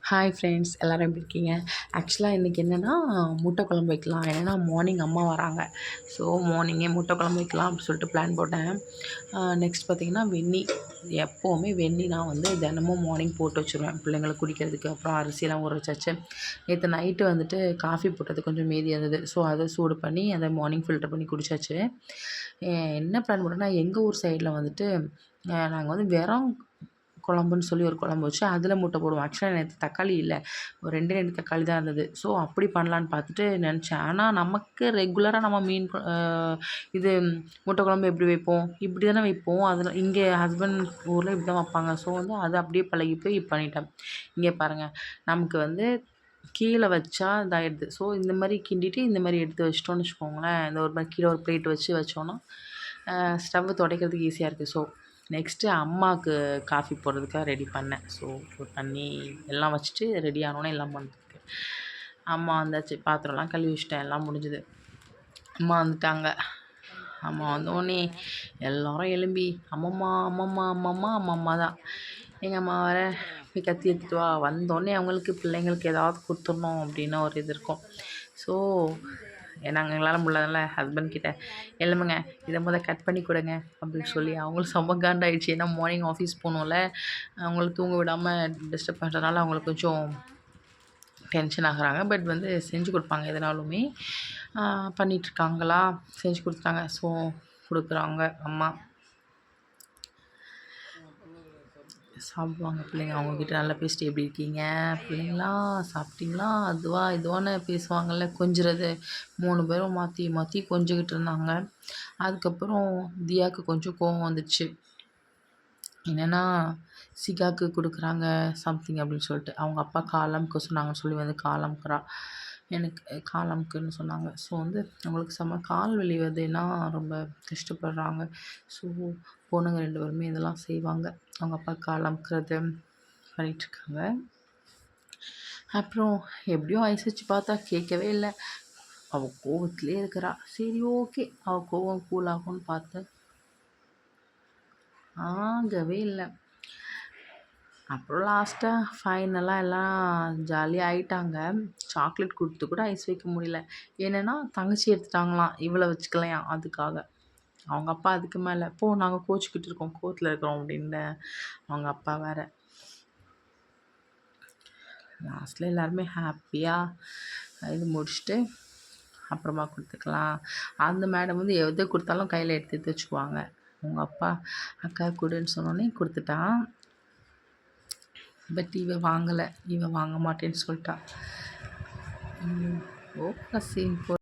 Hi friends, எல்லோரும் எப்படி இருக்கீங்க? ஆக்சுவலாக இன்றைக்கி என்னென்னா முட்டை குழம்பு வைக்கலாம். ஏன்னா மார்னிங் அம்மா வராங்க. ஸோ மார்னிங்கே முட்டை குழம்பு வைக்கலாம் அப்படின்னு சொல்லிட்டு பிளான் போட்டேன். நெக்ஸ்ட் பார்த்திங்கன்னா வெந்நீர். எப்போவுமே வெந்நீர் நான் வந்து தினமும் மார்னிங் போட்டு வச்சுருவேன் பிள்ளைங்களுக்கு குடிக்கிறதுக்கு. அப்புறம் அரிசியெல்லாம் ஊற வச்சாச்சு. நேற்று நைட்டு வந்துட்டு காஃபி போட்டது கொஞ்சம் மீதி இருந்தது. ஸோ அதை சூடு பண்ணி அதை மார்னிங் ஃபில்டர் பண்ணி குடிச்சாச்சு. என்ன பிளான் போட்டோன்னா, எங்கள் ஊர் சைடில் வந்துட்டு நாங்கள் வந்து குழம்புன்னு சொல்லி ஒரு குழம்பு வச்சு அதில் முட்டை போடுவோம். ஆக்சுவலாக நேற்று தக்காளி இல்லை, ஒரு 2 தக்காளி தான் இருந்தது. ஸோ அப்படி பண்ணலான்னு பார்த்துட்டு நினச்சேன். ஆனால் நமக்கு ரெகுலராக நம்ம இது முட்டை குழம்பு எப்படி வைப்போம், இப்படி தானே வைப்போம். அதில் இங்கே ஹஸ்பண்ட் ஊரில் இப்படி தான் வைப்பாங்க. ஸோ வந்து அதை அப்படியே பழகி போய் பண்ணிட்டேன். இங்கே பாருங்கள், நமக்கு வந்து கீழே வச்சா இதாகிடுது. ஸோ இந்த மாதிரி கிண்டிட்டு இந்த மாதிரி எடுத்து வச்சிட்டோன்னு வச்சுக்கோங்களேன். இந்த ஒரு மாதிரி கீழே ஒரு பிளேட் வச்சோன்னா ஸ்டவ் துடைக்கிறதுக்கு ஈஸியாக இருக்குது. ஸோ நெக்ஸ்ட்டு அம்மாவுக்கு காஃபி போடுறதுக்காக ரெடி பண்ணேன். ஸோ பண்ணி எல்லாம் வச்சுட்டு ரெடி ஆனோன்னே எல்லாம் பண்ணுறதுக்கு அம்மா வந்தாச்சு. பாத்திரம்லாம் கழுவி வச்சுட்டேன், எல்லாம் முடிஞ்சுது. அம்மா வந்துட்டாங்க. அம்மா வந்தோடனே எல்லோரும் எழும்பி அம்மம்மா அம்மம்மா அம்மம்மா அம்மம்மா தான். எங்கள் அம்மா வேறு போய் கத்தி எடுத்துட்டு வா. வந்தோடனே அவங்களுக்கு பிள்ளைங்களுக்கு ஏதாவது கொடுத்துடணும் அப்படின்னு ஒரு இது இருக்கும். ஸோ நாங்கள் எங்களால் முடியல ஹஸ்பண்ட் கிட்ட எழுமுங்க, இதை கட் பண்ணி கொடுங்க அப்படின்னு சொல்லி அவங்களும் செம்ம காண்டாயிடுச்சு. ஏன்னா மார்னிங் ஆஃபீஸ் போகணும்ல, அவங்கள தூங்க விடாமல் டிஸ்டர்ப் பண்ணுறதுனால அவங்களுக்கு கொஞ்சம் டென்ஷன் ஆகுறாங்க. பட் வந்து செஞ்சு கொடுப்பாங்க எதனாலுமே. பண்ணிகிட்ருக்காங்களா, செஞ்சு கொடுத்தாங்க. ஸோ கொடுக்குறாங்க அம்மா. சாப்பிடுவாங்க பிள்ளைங்க. அவங்கக்கிட்ட நல்லா பேசிட்டு எப்படி இருக்கீங்க பிள்ளைங்களா, சாப்பிட்டீங்களா, அதுவா இதுவான்னு பேசுவாங்கள்ல, கொஞ்சிறது. 3 பேரும் மாற்றி மாற்றி கொஞ்சிக்கிட்டு இருந்தாங்க. அதுக்கப்புறம் தியாவுக்கு கொஞ்சம் கோவம் வந்துடுச்சு. என்னென்னா சிகாக்கு கொடுக்குறாங்க சம்திங் அப்படின்னு சொல்லிட்டு அவங்க அப்பா காலம்க்கு சொன்னாங்கன்னு சொல்லி வந்து காலம்க்குறா. எனக்கு காலம்க்குன்னு சொன்னாங்க. ஸோ வந்து அவங்களுக்கு செம்ம கால் வலி வருதுன்னா ரொம்ப கஷ்டப்படுறாங்க. ஸோ பொண்ணுங்க 2 பேருமே இதெல்லாம் செய்வாங்க. அவங்க அப்பா காலம்க்கிறது பண்ணிகிட்ருக்காங்க. அப்புறம் எப்படியோ ஐஸ் வச்சு பார்த்தா கேட்கவே இல்லை. அவள் கோவத்திலே இருக்கிறா. சரி ஓகே, அவள் கோவம் கூல் ஆகும்னு பார்த்தேன், ஆகவே இல்லை. அப்புறம் லாஸ்ட்டாக ஃபைனலாக எல்லாம் ஜாலியாக ஆகிட்டாங்க. சாக்லேட் கொடுத்து கூட ஐஸ் வைக்க முடியல. ஏன்னா தங்கச்சி எடுத்துட்டாங்களாம், இவ்வளோ வச்சுக்கலையாம். அதுக்காக அவங்க அப்பா அதுக்கு மேலே நாங்கள் கோச்சிக்கிட்டு இருக்கோம், கோவத்தில் இருக்கிறோம் அப்படின்னு அவங்க அப்பா வேறு. லாஸ்ட்டில் எல்லாருமே ஹாப்பியாக இது முடிச்சுட்டு அப்புறமா கொடுத்துக்கலாம். அந்த மேடம் வந்து எது கொடுத்தாலும் கையில் எடுத்து எடுத்து வச்சுக்குவாங்க. அவங்க அப்பா அக்கா கொடுன்னு சொன்னோன்னே கொடுத்துட்டான். பட் இவ வாங்கலை, இவ வாங்க மாட்டேன்னு சொல்லிட்டா. ஓ சீன்